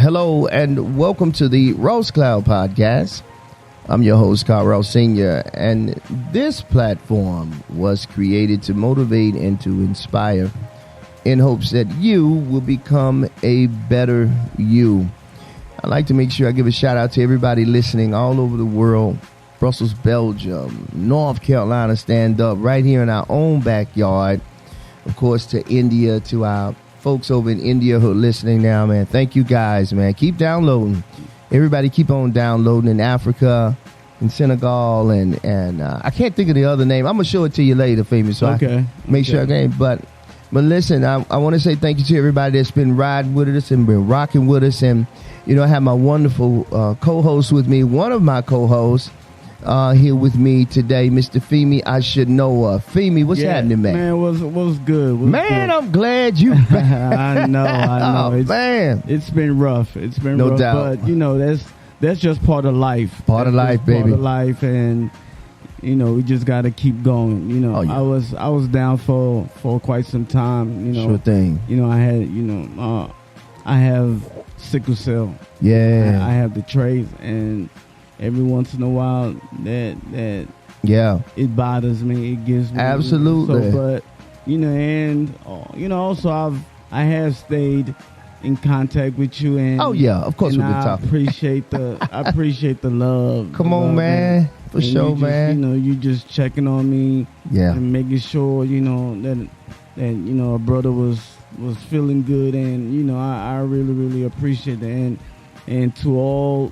Hello and welcome to the Rose Cloud Podcast. I'm your host, Carl Ross Sr., and this platform was created to motivate and to inspire in hopes that you will become a better you. I'd like to make sure I give a shout out to everybody listening all over the world. Brussels, Belgium, North Carolina, stand up right here in our own backyard. Of course, to India, to our folks over in India who are listening now, man. Thank you guys, man. Keep downloading. Everybody keep on downloading in Africa, in Senegal, and I can't think of the other name. I'm going to show it to you later, Famous. So okay. I make sure I can. But listen, I want to say thank you to everybody that's been riding with us and been rocking with us. And, you know, I have my wonderful co-host with me, one of my co-hosts, here with me today, Mr. Femi. I should know Femi, what's happening, man? Man, was good. Man, I'm glad you back. I know. Oh, man. It's been rough. It's been no rough. doubt. But, you know, that's just part of life. Part of life, baby. Part of life, and, you know, we just got to keep going. You know, I was down for quite some time, you know. Sure thing. You know, I had, you know, I have sickle cell. Yeah. I have the traits, and every once in a while that it bothers me. It gives me absolutely. So, but you know, and you know, also I have stayed in contact with you, and of course we've been talking. I appreciate the love. Come on, man, for sure, man. You know, you just checking on me, and making sure you know that you know a brother was feeling good, and you know I really appreciate that, and to all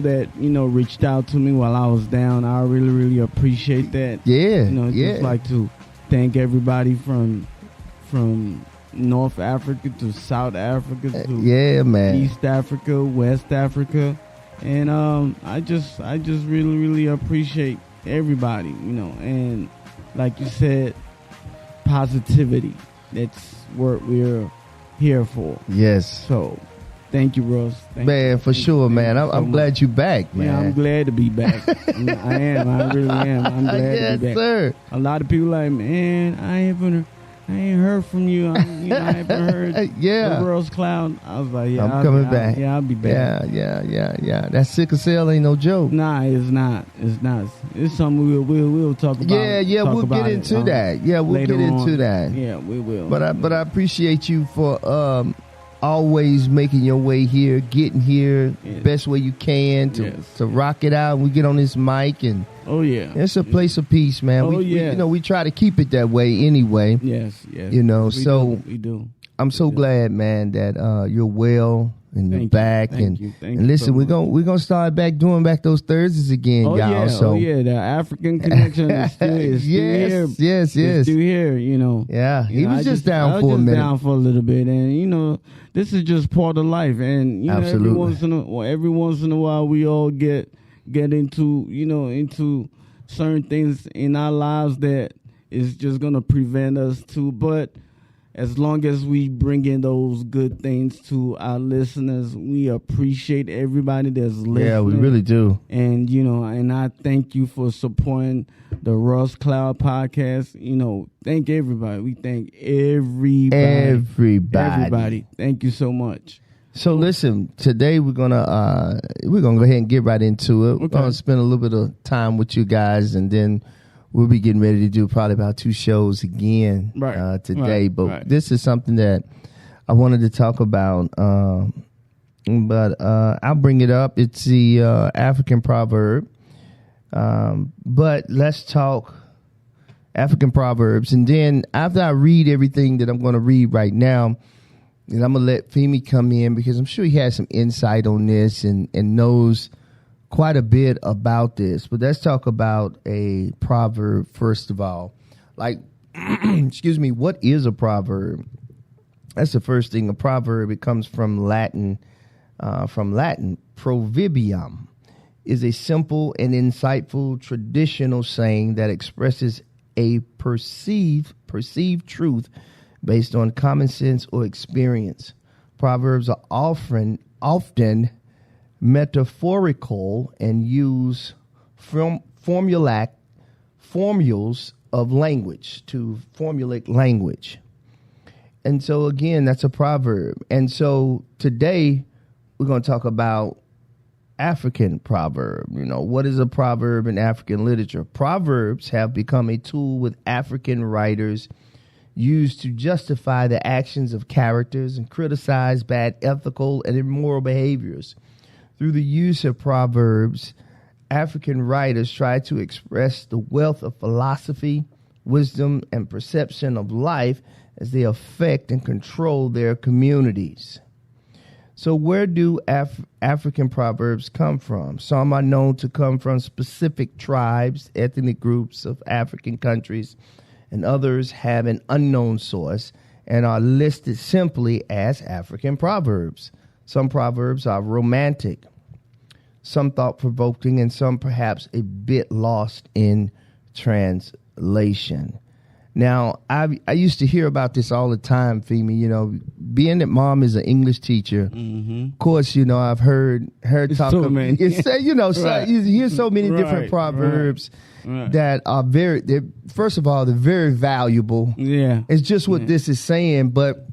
that, you know, reached out to me while I was down, I really appreciate that. Yeah. You know, just like to thank everybody from North Africa to South Africa to man. East Africa, West Africa. And I just really appreciate everybody, you know, and like you said, positivity. That's what we're here for. Yes. So thank you, Russ. Man, for sure, man. I'm glad you're back, man. Yeah, I'm glad to be back. I am. I really am. I'm glad to be back. Sir. A lot of people like, man, I ain't heard from you. I haven't heard the Rose Cloud. I was like, I'm coming back. Yeah, I'll be back. Yeah. That sickle cell ain't no joke. Nah, it's not. It's something we'll talk about. Yeah, we'll get into that. Yeah, we'll get into that. Yeah, we will. But I appreciate you for always making your way here, getting here best way you can to rock it out. We get on this mic and it's a place of peace, man. We you know, we try to keep it that way anyway. Yes. You know, we do. I'm so glad, man, that you're well and you're back. Thank you listen, so we're gonna start doing those Thursdays again, y'all. Yeah. So the African connection is still here. Yes. It's still here, you know. Yeah, he was just down for a minute. Down for a little bit, and you know, this is just part of life, and you know, every once in a while, we all get into certain things in our lives that is just gonna prevent us to, but as long as we bring in those good things to our listeners, we appreciate everybody that's listening. Yeah, we really do. And, you know, and I thank you for supporting the Rose Cloud Podcast. You know, thank everybody. We thank everybody. Thank you so much. So listen, today we're gonna go ahead and get right into it. We're gonna spend a little bit of time with you guys, and then we'll be getting ready to do probably about 2 shows again today. But this is something that I wanted to talk about. But I'll bring it up. It's the African proverb. But let's talk African proverbs. And then after I read everything that I'm going to read right now, and I'm going to let Femi come in because I'm sure he has some insight on this and knows quite a bit about this. But let's talk about a proverb first of all. Like, excuse me, what is a proverb? That's the first thing. A proverb, it comes from Latin. Proverbium is a simple and insightful traditional saying that expresses a perceived truth based on common sense or experience. Proverbs are often metaphorical and use formulas of language to formulate language. And so again, that's a proverb. And so today we're going to talk about African proverb. What is a proverb in African literature? Proverbs have become a tool with African writers used to justify the actions of characters and criticize bad ethical and immoral behaviors. Through the use of proverbs, African writers try to express the wealth of philosophy, wisdom, and perception of life as they affect and control their communities. So where do African proverbs come from? Some are known to come from specific tribes, ethnic groups of African countries, and others have an unknown source and are listed simply as African proverbs. Some proverbs are romantic, some thought-provoking, and some perhaps a bit lost in translation. Now, I used to hear about this all the time, Femi. Being that Mom is an English teacher, of course, I've heard her talk. So many. You hear so many different proverbs that are first of all, they're very valuable. Yeah, it's just what this is saying, but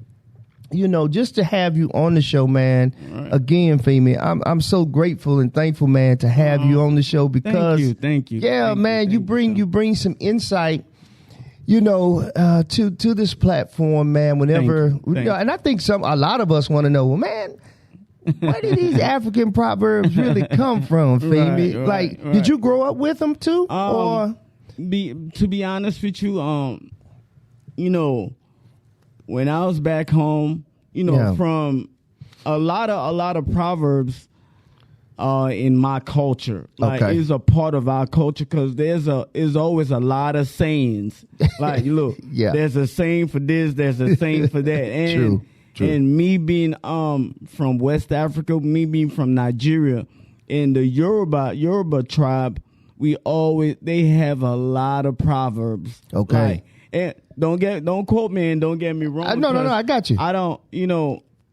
just to have you on the show, man. Again, Femi, I'm so grateful and thankful, man, to have you on the show because thank you. Yeah, man, you bring some insight. To this platform, man, whenever, and I think a lot of us want to know, well, man, where did these African proverbs really come from, Femi? Did you grow up with them too? To be honest with you, when I was back home, from a lot of proverbs, in my culture, is a part of our culture because there's always a lot of sayings. Like, look, there's a saying for this, there's a saying for that, and True. And me being from West Africa, me being from Nigeria, in the Yoruba tribe, they have a lot of proverbs. Okay, and don't quote me and don't get me wrong. No, I got you. I don't,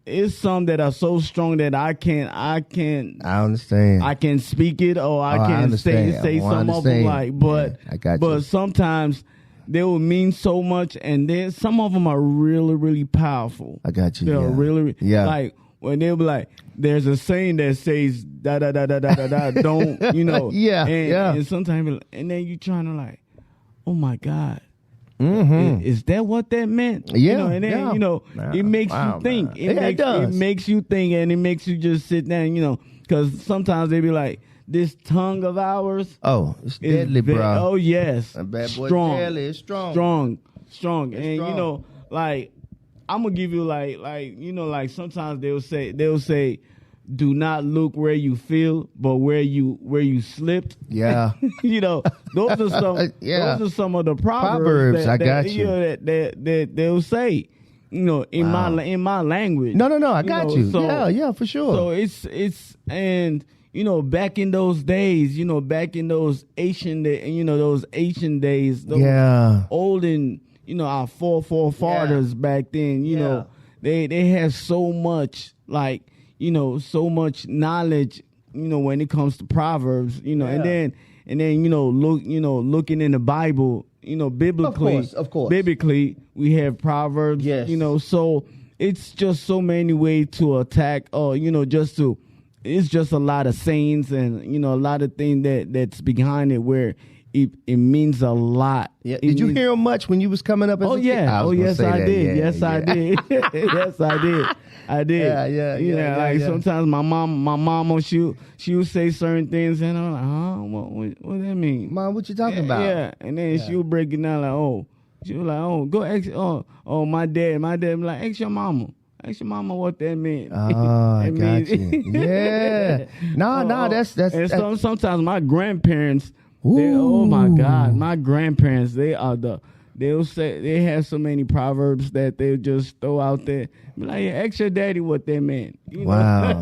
it's some that are so strong that I understand. I can speak it or I can say some of them but I got but sometimes they will mean so much and then some of them are really, really powerful. I got you. They're really like when they'll be like, there's a saying that says da da da da da da da don't and sometimes and then you trying to like, oh my God. Mm-hmm. Is that what that meant? Yeah, and then it makes you think. It makes you think, and it makes you just sit down. Because sometimes they be like, "This tongue of ours, it's deadly, bro. Oh yes, that bad boy strong, deadly. It's strong, strong." And strong. I'm gonna give you like sometimes they'll say. Do not look where you feel, but where you slipped. Yeah, those are some of the proverbs I got you. That they'll say, in my language. No, I got you. So, yeah, for sure. So it's and back in those days, back in those ancient days, those olden, our forefathers back then, they had so much so much knowledge, when it comes to proverbs, and then looking in the Bible, biblically, of course, biblically we have proverbs, so it's just so many ways to attack, it's just a lot of sayings and a lot of things that's behind it where it means a lot. Yeah. Did you hear him much when you was coming up as a kid? Yes, I did. Yes, I did. Yes, I did. I did. Yeah. Sometimes my mom, she would say certain things, and I'm like, what that mean? Mom, what you talking about? Yeah, and then she would break it down like, she was like, go ask, my dad be like, ask your mama. Ask your mama what that meant. Oh, I got you. Yeah. No, that's. And sometimes my grandparents. Oh my God, my grandparents, they'll say they have so many proverbs that they'll just throw out there. Be like, ask your daddy what they meant. Wow.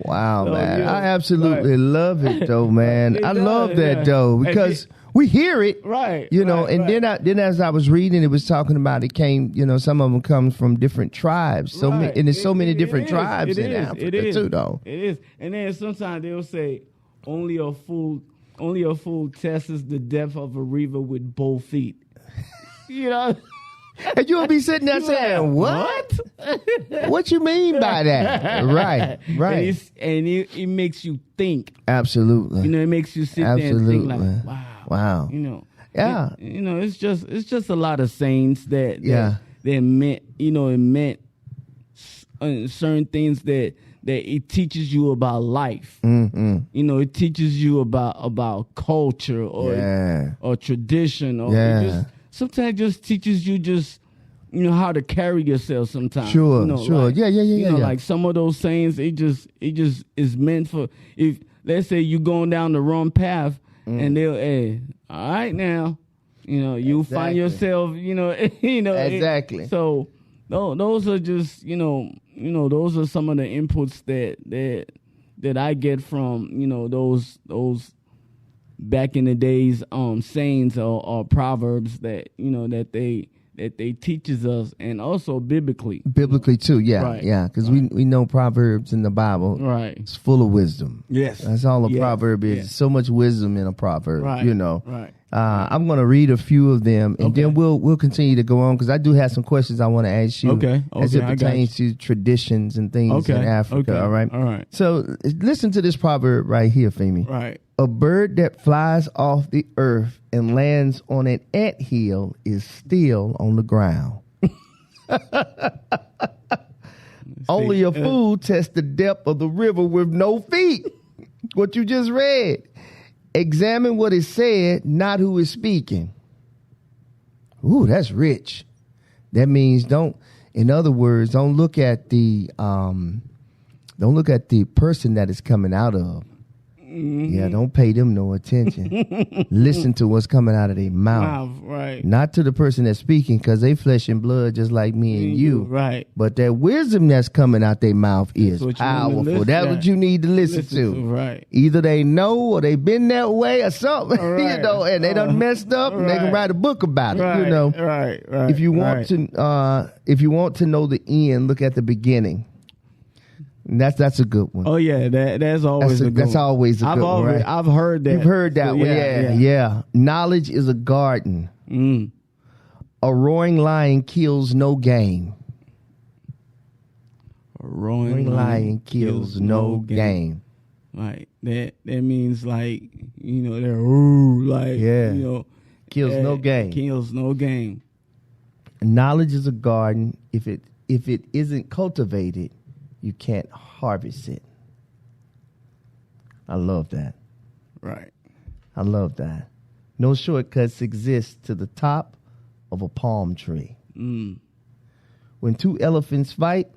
Wow, man. I absolutely love it though, man. I love that though, because we hear it. Right. Then as I was reading, it was talking about it came, some of them come from different tribes. So and there's so many different tribes in Africa too though. It is. And then sometimes they'll say only a fool tests the depth of a river with both feet. And you'll be sitting there saying, what? What you mean by that? Right. And it makes you think. Absolutely. You know, it makes you sit there and think like, wow. You know. Yeah. It's just a lot of sayings that meant, it meant certain things that it teaches you about life. Mm-hmm. It teaches you about culture or tradition or sometimes just teaches you how to carry yourself sometimes. Sure. Like, yeah. Like some of those sayings, it just is meant for, if let's say you going down the wrong path and they'll, hey, all right now, you'll find yourself, Exactly. So those are just, those are some of the inputs that I get from, those back in the days sayings or proverbs that they teaches us, and also biblically too. Because we know Proverbs in the Bible, it's full of wisdom. Yes, that's all a proverb is. So much wisdom in a proverb. Right. I'm going to read a few of them, and then we'll continue to go on, because I do have some questions I want to ask you. As it pertains to traditions and things in Africa. All right. So listen to this proverb right here, Femi. Right. A bird that flies off the earth and lands on an anthill is still on the ground. Only a fool tests the depth of the river with no feet. What you just read. Examine what is said, not who is speaking. Ooh, that's rich. That means in other words, don't look at the person that is coming out of. Mm-hmm. Yeah, don't pay them no attention. Listen to what's coming out of their mouth. Right. Not to the person that's speaking, because they flesh and blood just like me and you. Right. But that wisdom that's coming out their mouth is powerful. That's what you need to listen to. Right. Either they know or they been that way or something, right. And they done messed up, and they can write a book about it. Right. If you want to know the end, look at the beginning. That's a good one. Oh yeah, that's always a good one. That's always a good one, right? I've heard that. You've heard that one, yeah. Knowledge is a garden. A roaring lion kills no game. A roaring lion kills no game. Right. That means like, they're kills no game. Kills no game. Knowledge is a garden. If it isn't cultivated, you can't harvest it. I love that. Right. I love that. No shortcuts exist to the top of a palm tree. When two elephants fight,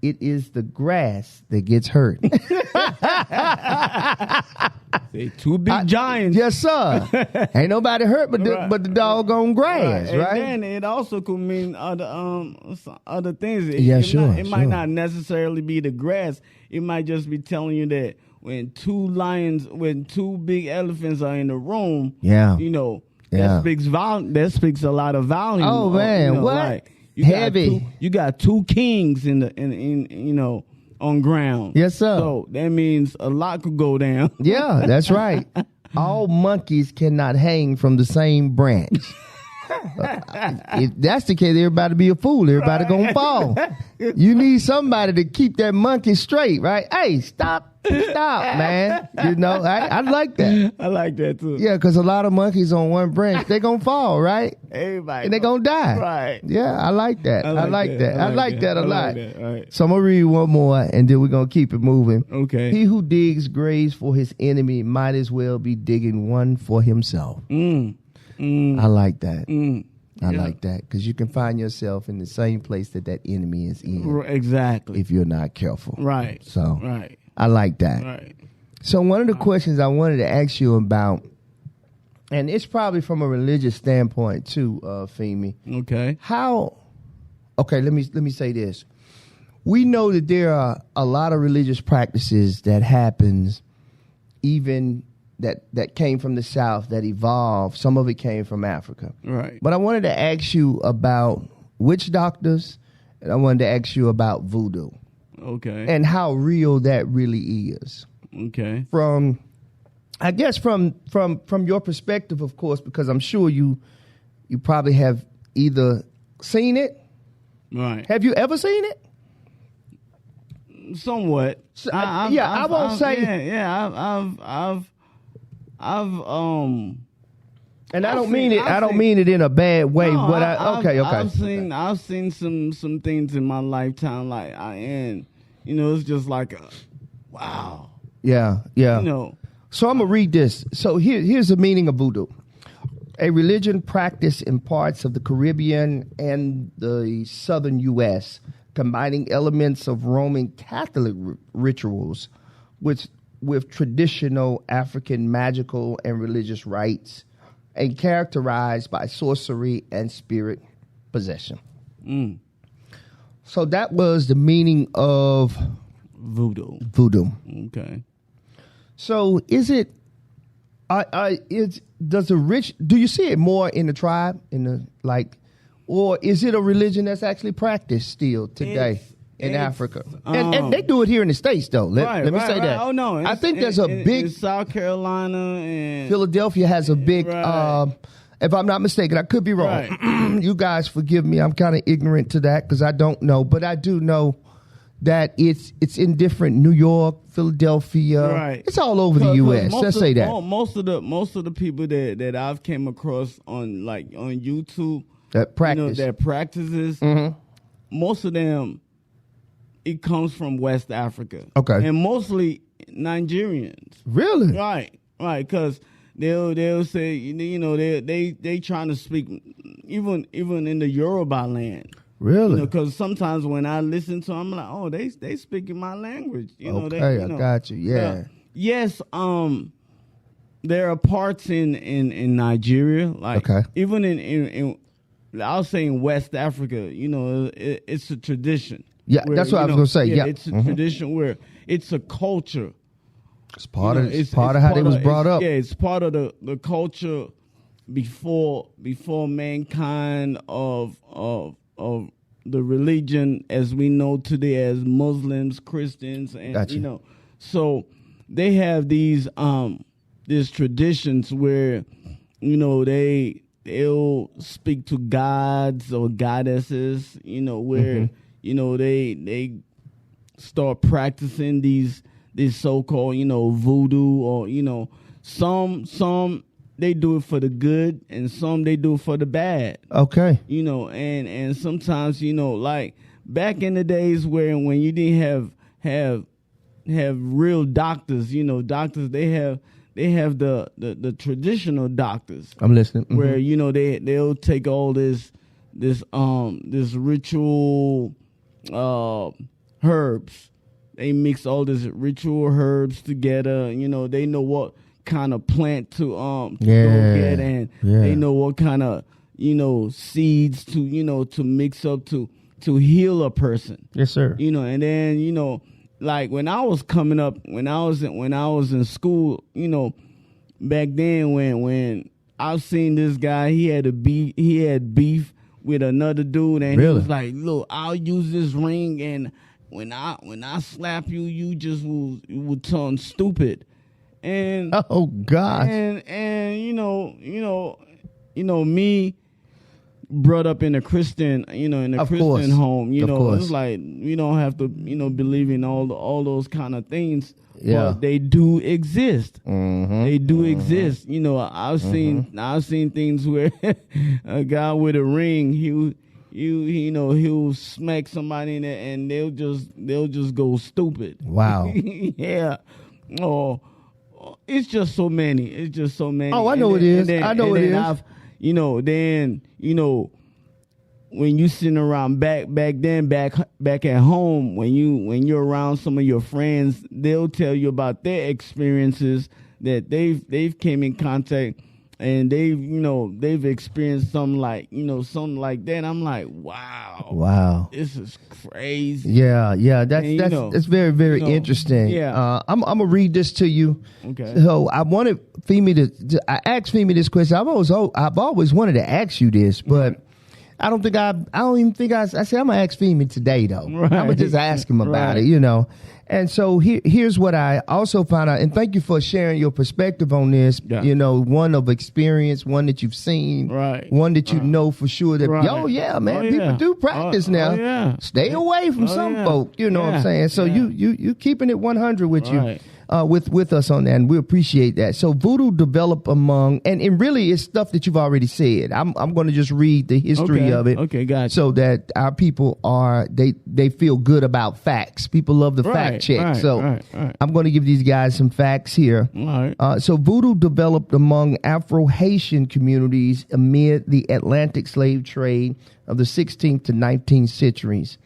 it is the grass that gets hurt. They two big giants. Yes, sir. Ain't nobody hurt but the doggone grass, right? And then it also could mean other things. It might not necessarily be the grass. It might just be telling you that when two big elephants are in the room, that speaks a lot of volume. Oh man, what? Like, heavy. You got two kings in on ground. Yes, sir. So that means a lot could go down. Yeah, that's right. All monkeys cannot hang from the same branch. If that's the case, everybody be a fool. Everybody gonna fall. You need somebody to keep that monkey straight, right? Hey, stop, man. I like that. I like that too. Yeah, because a lot of monkeys on one branch, they gonna fall, right? Everybody. And they gonna die. Right. Yeah, I like that. I like that a lot. Right. So I'm gonna read one more, and then we're gonna keep it moving. Okay. He who digs graves for his enemy might as well be digging one for himself. I like that. I like that, because you can find yourself in the same place that enemy is in. Exactly. If you're not careful. Right. So I like that. Right. So one of the questions I wanted to ask you about, and it's probably from a religious standpoint too, Femi. Okay. Let me say this. We know that there are a lot of religious practices that happens, even that came from the South, that evolved. Some of it came from Africa. Right. But I wanted to ask you about witch doctors, and I wanted to ask you about voodoo. Okay. And how real that really is. Okay. From your perspective, of course, because I'm sure you probably have either seen it. Right. Have you ever seen it? Somewhat. I won't say. And I don't mean it in a bad way. No, okay. I've seen some things in my lifetime, it's just like, wow. Yeah. So I'm gonna read this. So here's the meaning of voodoo: a religion practiced in parts of the Caribbean and the southern U.S., combining elements of Roman Catholic rituals with traditional African magical and religious rites, and characterized by sorcery and spirit possession. So that was the meaning of voodoo. Okay. So is it? Do you see it more in the tribe or is it a religion that's actually practiced still today in Africa? And they do it here in the States, though. Let me say that. Oh no, I think there's a big South Carolina and Philadelphia has a big. If I'm not mistaken, I could be wrong. Right. You guys forgive me. I'm kind of ignorant to that because I don't know, but I do know that it's in different New York, Philadelphia. Right. It's all over the U.S. Let's say that. Most of the people that I've came across on YouTube that practice that practices, most of them, it comes from West Africa. Okay. And mostly Nigerians. Really? Right. Because they'll say they trying to speak even in the Yoruba land. Really? Because sometimes when I listen to them, I'm like, oh, they speaking my language. I got you. Yeah. Yes. There are parts in Nigeria, even in I'll say in West Africa, it's a tradition. Yeah, that's what I was going to say. Yeah, it's a tradition where it's a culture. It's part of how they was brought up. Yeah, it's part of the culture before mankind of the religion as we know today as Muslims, Christians, and gotcha. So they have these traditions where they'll speak to gods or goddesses, where they start practicing these so-called voodoo, or some they do it for the good and some they do it for the bad. Okay. And sometimes like back in the days when you didn't have real doctors, doctors they have the traditional doctors. I'm listening. Where they'll take all this ritual herbs. They mix all this ritual herbs together. They know what kind of plant to go get, and they know what kind of seeds to mix up to heal a person. Yes, sir. And then like when I was coming up, when I was in school, back then when I've seen this guy, he had beef with another dude, and he was like, "Look, I'll use this ring, and when I slap you, you just will turn stupid." And oh gosh, and me brought up in a Christian, Christian home, it's like we don't have to, believe in all those kind of things. Yeah, but they do exist. They do exist. I've seen things where a guy with a ring, he'll smack somebody in there and they'll just go stupid. Wow. Yeah. Oh, it's just so many. Oh, I know it is. I know it is. When you sitting around back at home, when you're around some of your friends, they'll tell you about their experiences that they've came in contact and they've experienced something like that. And I'm like, wow, this is crazy. Yeah, that's very, very interesting. Yeah, I'm gonna read this to you. Okay. So I wanted Femi I asked Femi this question. I've always wanted to ask you this, but I don't even think I said I'm gonna ask Femi today though. Right. I'm gonna just ask him about it, you know. And so here's what I also found out, and thank you for sharing your perspective on this. Yeah. You know, one of experience, one that you've seen, right? One that you know for sure that people do practice now. Stay away from some folk, you know what I'm saying? So you keeping it 100 with you. With us on that, and we appreciate that. So voodoo developed among, and really it's stuff that you've already said. I'm going to just read the history of it. Okay, gotcha. So that our people they feel good about facts. People love the fact check. So I'm going to give these guys some facts here. All right. So voodoo developed among Afro-Haitian communities amid the Atlantic slave trade of the 16th to 19th centuries.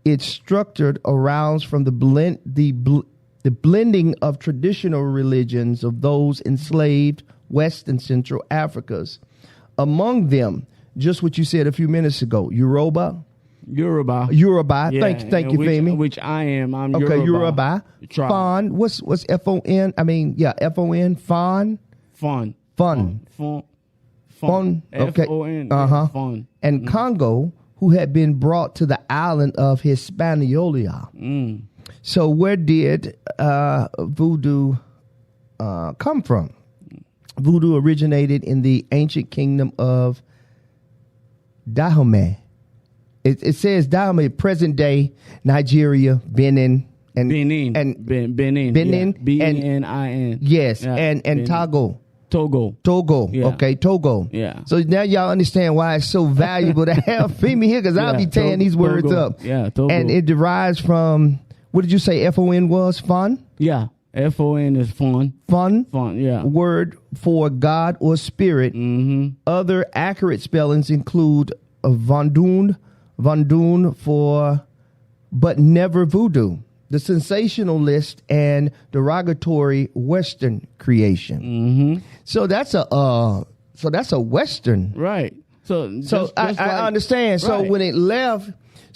It's structured around from the blending of traditional religions of those enslaved West and Central Africas. Among them, just what you said a few minutes ago, Yoruba. Yeah, thank you, Femi. Which I am. I'm Yoruba. Okay, Yoruba. Fon. What's F-O-N? I mean, F-O-N. Fon. Fon. Okay. F-O-N. Fon. And Congo, who had been brought to the island of Hispaniola. So where did voodoo come from? Voodoo originated in the ancient kingdom of Dahomey. It says Dahomey, present day Nigeria, Benin, Benin, B-E-N-I-N. Yes, and Togo. Yeah. Okay, Togo. Yeah. So now y'all understand why it's so valuable to have Femi here, because I'll be tearing these words up. Yeah, Togo. And it derives from, what did you say F-O-N was? Fun? Yeah. F-O-N is fun. Fun, yeah. Word for God or spirit. Mm-hmm. Other accurate spellings include Vandun for, but never voodoo. The sensationalist and derogatory Western creation. Mm-hmm. So that's a Western. Right. So I understand. Right. So when it left,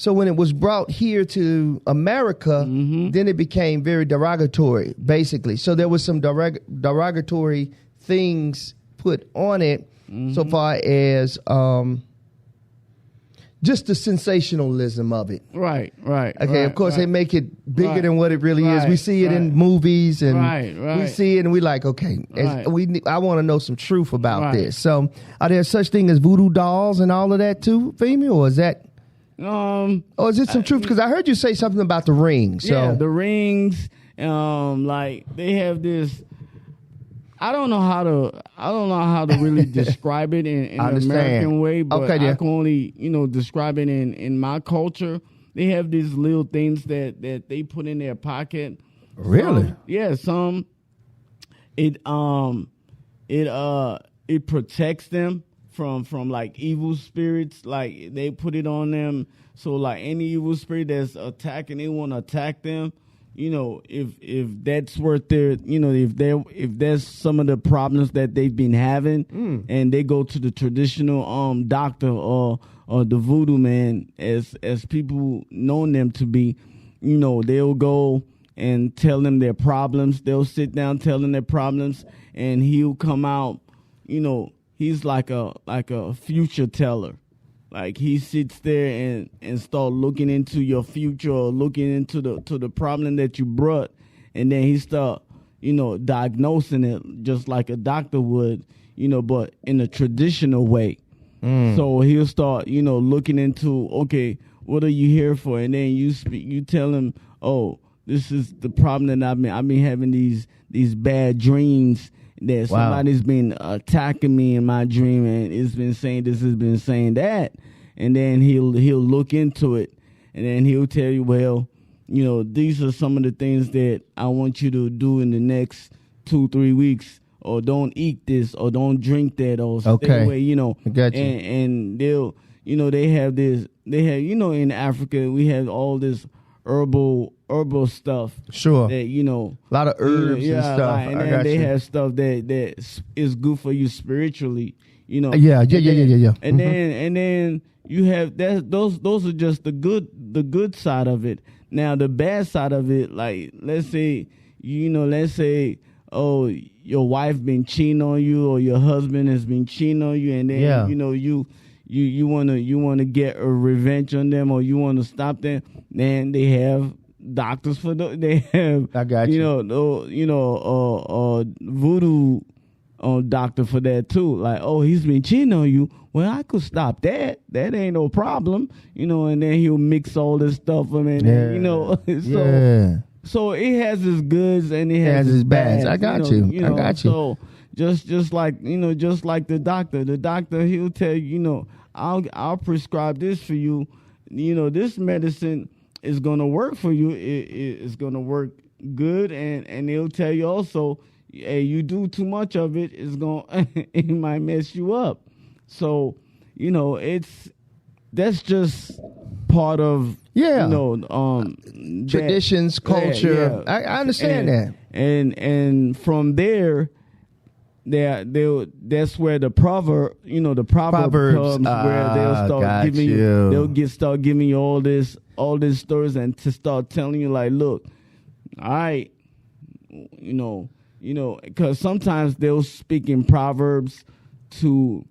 when it was brought here to America, then it became very derogatory, basically. So there was some derogatory things put on it, so far as just the sensationalism of it. Right. Okay, of course, they make it bigger than what it really is. We see it in movies, and we see it, and we like, okay, I want to know some truth about this. So are there such thing as voodoo dolls and all of that too, Femi, or is that... or is it some truth? Because I heard you say something about the rings. So. Yeah, the rings. Like they have this. I don't know how to really describe it in an American way, but I can only describe it in my culture. They have these little things that they put in their pocket. Really? Some. It protects them from like evil spirits. Like they put it on them, so like any evil spirit that's attacking, they want to attack them. If that's worth their, if that's some of the problems that they've been having, and they go to the traditional doctor or the voodoo man, as people know them to be, they'll go and tell them their problems. They'll sit down, tell them their problems, and he'll come out, he's like a future teller. Like he sits there and start looking into your future, or looking into the problem that you brought, and then he start diagnosing it just like a doctor would, but in a traditional way. So he'll start looking into, okay, what are you here for? And then you tell him, oh, this is the problem that I've been having these bad dreams. That somebody's been attacking me in my dream, and it's been saying this, has been saying that, and then he'll look into it, and then he'll tell you, well, these are some of the things that I want you to do in the next 2-3 weeks, or don't eat this, or don't drink that, or stay away, I got you. And they'll, they have in Africa we have all this herbal stuff. Sure. That a lot of herbs and stuff. And then they have stuff that is good for you spiritually. Yeah. And then you have that. Those are just the good side of it. Now the bad side of it, like let's say, oh, your wife been cheating on you, or your husband has been cheating on you, and then you wanna get a revenge on them, or you want to stop them, then they have doctors for they have. I got voodoo doctor for that too. Like, oh, he's been cheating on you. Well, I could stop that. That ain't no problem. And then he'll mix all this stuff. So it has its goods and it has its bads. I got you. I got you. So just like the doctor, he'll tell you, I'll prescribe this for you. This medicine is gonna work for you. It's gonna work good, and they'll tell you also, hey, you do too much of it, it might mess you up. So, that's just part of traditions, culture. Yeah. I understand that. And from there, that's where the proverb comes, where they'll start giving you all these stories, and to start telling you, like, look, all right, because sometimes they'll speak in Proverbs to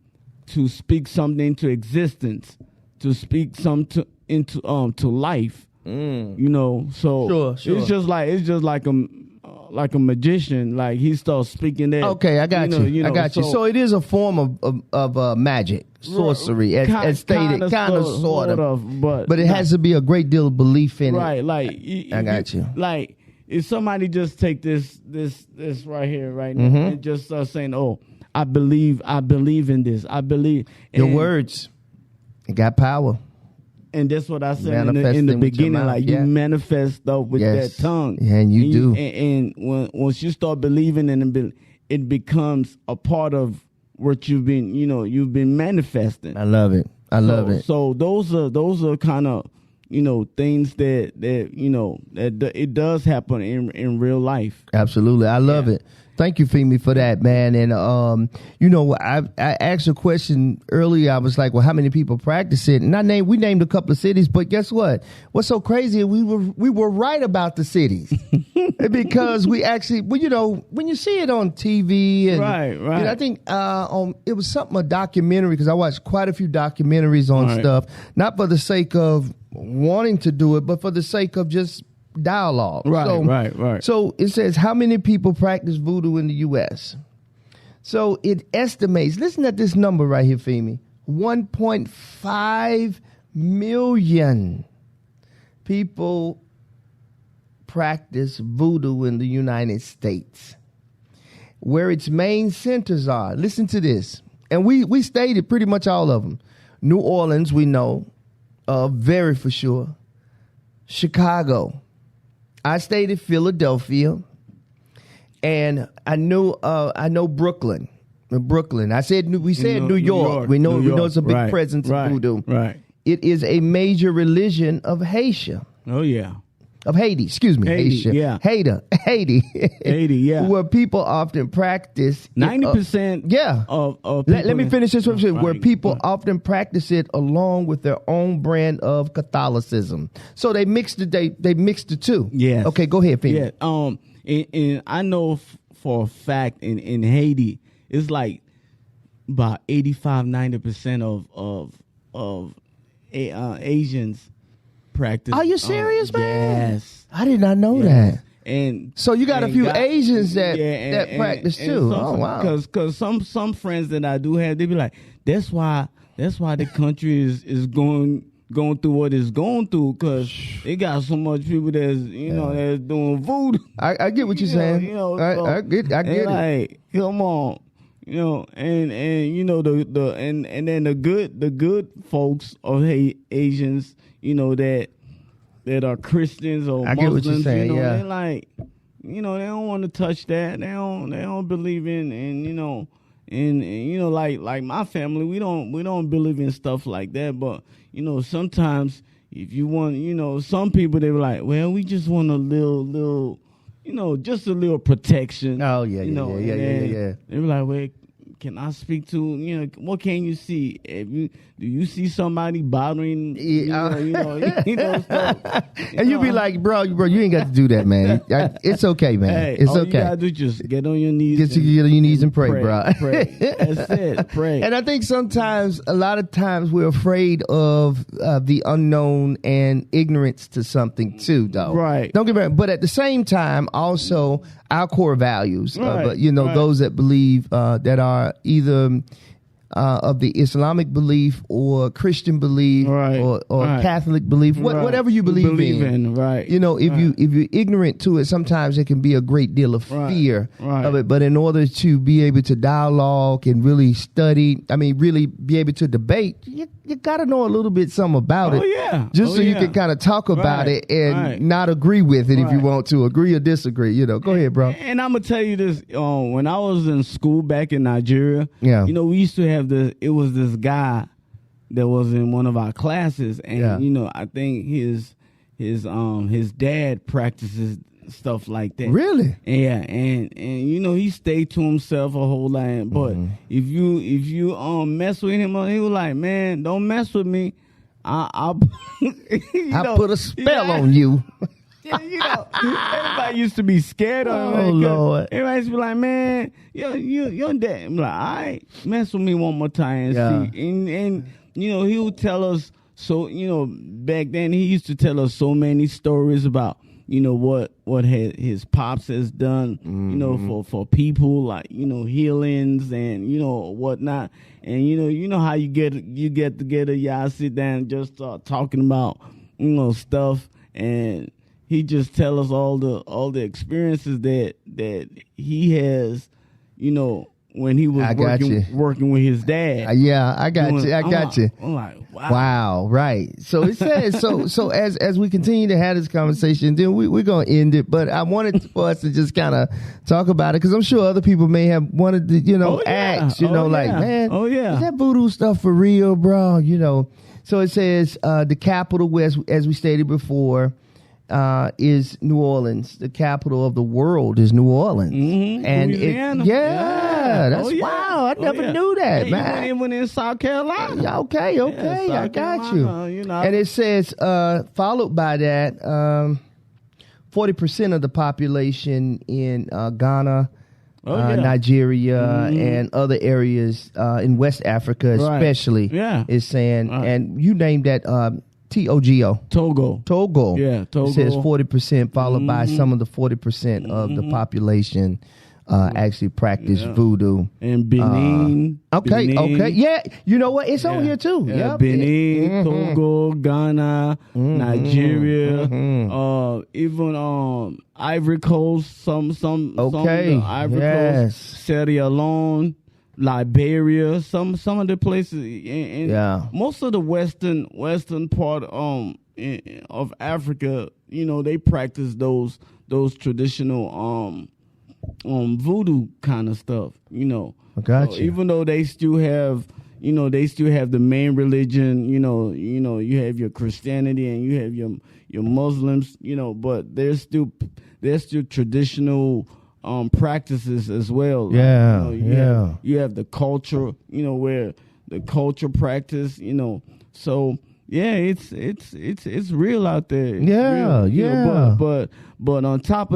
speak something into existence, to speak something into life. So sure. It's just like a magician. Like, he starts speaking that. Okay, I got you. I got you. So it is a form of magic, sorcery, as stated, kind of, sort of, but it has to be a great deal of belief in it. Right, like I got you. Like, if somebody just take this right here, right now, and just start saying, "Oh, I believe in this. I believe." Your words, it got power. And that's what I said in the beginning. Like, you manifest stuff with that tongue. Yeah, and you do. And once you start believing in it, it becomes a part of what you've been manifesting. I love it. I love it. So those are kind of, things that it does happen in real life. Absolutely. I love it. Thank you, Femi, for that, man. And, I asked a question earlier. I was like, well, how many people practice it? And we named a couple of cities, but guess what? What's so crazy? We were right about the cities because we actually, when you see it on TV, and right. I think it was a documentary, because I watched quite a few documentaries on stuff, not for the sake of wanting to do it, but for the sake of just dialogue. Right. So it says, how many people practice voodoo in the U.S.? So it estimates, listen at this number right here, Femi, 1.5 million people practice voodoo in the United States, where its main centers are. Listen to this. And we stated pretty much all of them. New Orleans, we know, very for sure. Chicago. I stayed in Philadelphia, and I know Brooklyn. We said New York. We know it's a big presence of voodoo. Right. It is a major religion of Haiti. Oh yeah. Of Haiti, excuse me. Haiti, yeah. Haiti, yeah. Where people often practice 90%. Of let me finish this one. Where people often practice it along with their own brand of Catholicism. So they mixed the two. Yes. Okay, go ahead, Femi. Yeah. And I know for a fact in Haiti, it's like about 85-90% of Asians practice. Are you serious, man? Yes. I did not know that. And so you got a few Asians that practice too. Oh wow! Because some friends that I do have, they be like, that's why the country is going through what it's going through, because they got so much people that's that's doing voodoo. I get what you're saying. I get it. Like, come on. And then the good folks of Asians, that are Christians or Muslims, get what you're saying, they're like, they don't want to touch that. They don't believe in like my family, we don't believe in stuff like that. But sometimes if you want, some people, they were like, well, we just want a little, just a little protection. Oh yeah, yeah. They were like, well, can I speak to, what can you see? Do you see somebody bothering, stuff? And you be like, bro, you ain't got to do that, man. It's okay, man. Hey, it's all okay. You gotta do just get on your knees. Get on your knees and pray, bro. Pray. That's it. Pray. And I think a lot of times we're afraid of the unknown and ignorance to something too, though. Right. Don't get me wrong. But at the same time, also our core values. Right. But those that believe that are either of the Islamic belief or Christian belief or Catholic belief, whatever you believe in. Right. If you're ignorant to it, sometimes there can be a great deal of fear of it. But in order to be able to dialogue and really study, really be able to debate, you got to know a little bit something about it. Yeah. Just so you can kind of talk about it and not agree with it if you want to. Agree or disagree. Go ahead, bro. And I'm going to tell you this. When I was in school back in Nigeria, we used to have it was this guy that was in one of our classes, and I think his dad practices stuff like that. Really? Yeah, and he stayed to himself a whole lot. But if you mess with him, he was like, man, don't mess with me. I'll put a spell on you. Everybody used to be scared of him. Oh, Lord. Everybody used to be like, man, your dad. I'm like, all right, mess with me one more time and see. And he would tell us, back then he used to tell us so many stories about, what his pops has done, for people, like, healings and, whatnot. And, how you get together, y'all sit down and just start talking about, stuff. And he just tell us all the experiences that he has, when he was working with his dad. I got you. I'm like, wow. Wow, right. So it says so as we continue to have this conversation, then we're gonna end it. But I wanted for us to just kind of talk about it because I'm sure other people may have wanted to, ask, man, is that voodoo stuff for real, bro? So it says the capital, as we stated before, is New Orleans. The capital of the world is New Orleans. Mm-hmm. And Louisiana. Wow. I never knew that, man. Even in South Carolina. Okay, I got you. And it says, followed by that, 40% of the population in Ghana, Nigeria, and other areas in West Africa, especially, is saying, and you named that Togo. Togo. Yeah, Togo. It says 40%, followed by some of the 40% of the population actually practice voodoo. And Benin. Okay. Yeah, you know what? It's on here too. Yeah, Benin, Togo, Ghana, Nigeria, even Ivory Coast, some Ivory Coast, Sierra Leone, Liberia, some of the places, and most of the western part of Africa, they practice those traditional voodoo kind of stuff, I got you. Even though they still have the main religion, you have your Christianity and you have your Muslims, but there's still traditional practices as well. You have the culture, where the culture practice, so it's real out there. But on top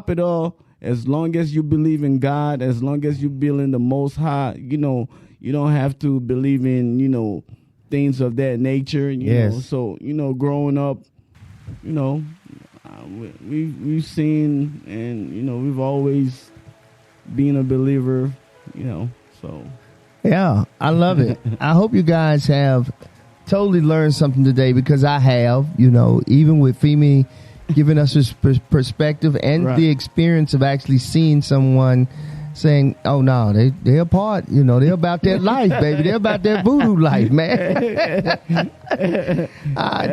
it all, as long as you believe in God, as long as you believe in the Most High, you don't have to believe in, things of that nature. So, growing up, we've seen, and, we've always been a believer, so. Yeah, I love it. I hope you guys have totally learned something today, because I have, even with Femi giving us his perspective and the experience of actually seeing someone saying, oh no, they're part, they're about that life, baby. They're about that voodoo life, man.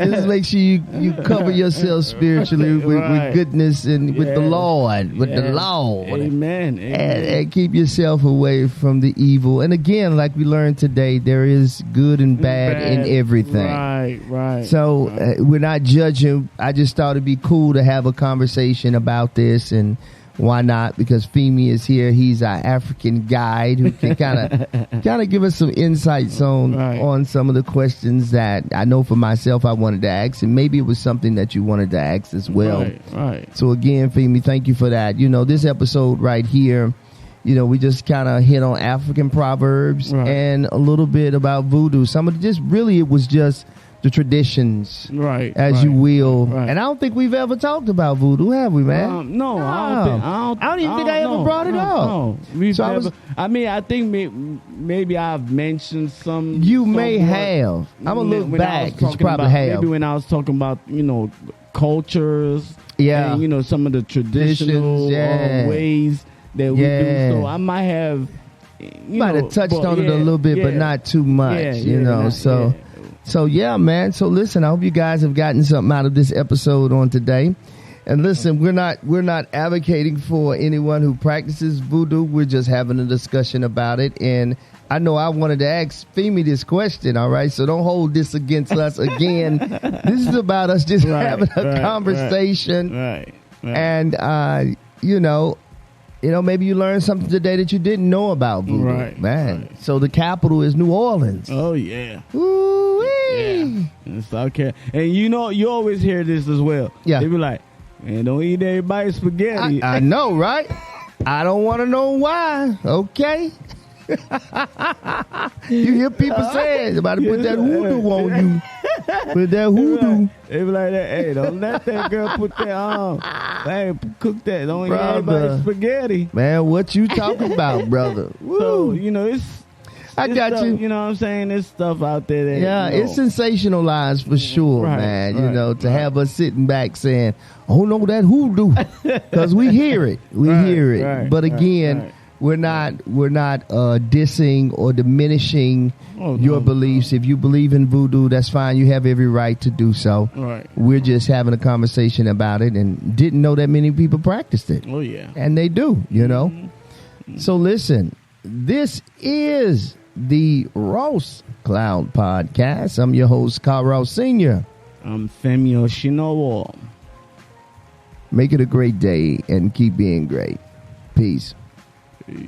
Just make sure you cover yourself spiritually with goodness and with the Lord, the Lord. Amen. And keep yourself away from the evil. And again, like we learned today, there is good and bad in everything. Right. So we're not judging. I just thought it'd be cool to have a conversation about this, and Why not? Because Femi is here. He's our African guide who can kind of give us some insights on some of the questions that I know for myself I wanted to ask, and maybe it was something that you wanted to ask as well. Right. So again, Femi, thank you for that. This episode right here, we just kind of hit on African proverbs and a little bit about voodoo. It was just the traditions, as you will. And I don't think we've ever talked about voodoo, have we, man? No, I don't even think I ever brought it up. No, I think maybe I've mentioned some. You may have. I'm gonna look back because you probably have. Maybe when I was talking about cultures, and some of the traditional ways that we do. So I might have. Might have touched on it a little bit, but not too much. So yeah, man. So listen, I hope you guys have gotten something out of this episode on today. And listen, we're not advocating for anyone who practices voodoo. We're just having a discussion about it. And I know I wanted to ask Femi this question, all right? So don't hold this against us again. This is about us just having a conversation. And maybe you learned something today that you didn't know about voodoo, man. So the capital is New Orleans. Oh yeah. Ooh-wee. Yeah. It's okay. And you always hear this as well. Yeah. They be like, man, don't eat everybody's spaghetti. I know, right? I don't want to know why. Okay. You hear people saying about to put that hoodoo on you. Put that hoodoo. They be like that. Hey, don't let that girl put that on. Hey, cook that. Don't eat everybody's spaghetti. Man, what you talking about, brother? So, I got you. You know what I'm saying? There's stuff out there that it's sensationalized for sure, man. To have us sitting back saying, "Oh no, that hoodoo," because we hear it. We hear it. But again, we're not dissing or diminishing your beliefs. If you believe in voodoo, that's fine. You have every right to do so. We're just having a conversation about it, and didn't know that many people practiced it. Oh yeah, and they do. So listen, this is the Ross Cloud Podcast. I'm your host, Carl Ross Sr. I'm Femi Oshinowo. Make it a great day and keep being great. Peace. Peace.